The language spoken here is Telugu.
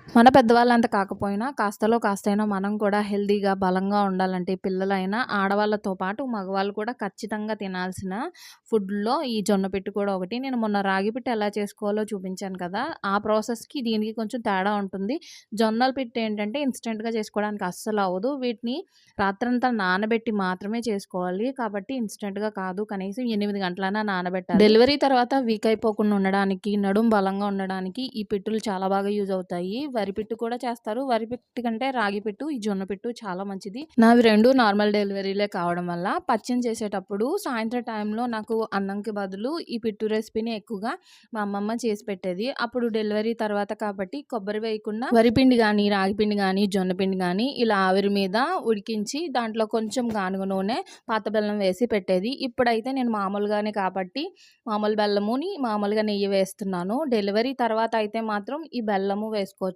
మన పెద్దవాళ్ళంత కాకపోయినా కాస్తలో కాస్తైనా మనం కూడా హెల్తీగా, బలంగా ఉండాలంటే పిల్లలైనా, ఆడవాళ్ళతో పాటు మగవాళ్ళు కూడా ఖచ్చితంగా తినాల్సిన ఫుడ్‌లో ఈ జొన్న పిట్టు కూడా ఒకటి. నేను మొన్న రాగి పిట్టు ఎలా చేసుకోవాలో చూపించాను కదా! ఆ ప్రాసెస్‌కి దీనికి కొంచెం తేడా ఉంటుంది. జొన్నల పిట్టు ఏంటంటే ఇన్‌స్టంట్‌గా చేసుకోవడానికి అస్సలు అవ్వదు. వీటిని రాత్రంతా నానబెట్టి మాత్రమే చేసుకోవాలి. కాబట్టి ఇన్‌స్టంట్‌గా కాదు. కనీసం 8 గంటలైనా నానబెట్టాలి. డెలివరీ తర్వాత వీక్ అయిపోకుండా ఉండడానికి, నడుము బలంగా ఉండడానికి ఈ పిట్టులు చాలా బాగా యూజ్ అవుతాయి. వరి పిట్టు కూడా చేస్తారు. వరి పిట్టు కంటే రాగి పిట్టు, ఈ జొన్న పిట్టు చాలా మంచిది. నావి 2 నార్మల్ డెలివరీలే కావడం వల్ల పచ్చెన చేసేటప్పుడు సాయంత్రం టైంలో నాకు అన్నంకి బదులు ఈ పిట్టు రెసిపీని ఎక్కువగా మా అమ్మమ్మ చేసి పెట్టేది. అప్పుడు డెలివరీ తర్వాత కాబట్టి కొబ్బరి వేయకుండా వరిపిండి గానీ, రాగిపిండి గానీ, జొన్న పిండి గానీ ఇలా ఆవిరి మీద ఉడికించి దాంట్లో కొంచెం గానుగ నూనె, పాత బెల్లం వేసి పెట్టేది. ఇప్పుడైతే నేను మామూలుగానే కాబట్టి మామూలు బెల్లముని, మామూలుగా నెయ్యి వేస్తున్నాను. డెలివరీ తర్వాత అయితే మాత్రం ఈ బెల్లము వేసుకోవచ్చు.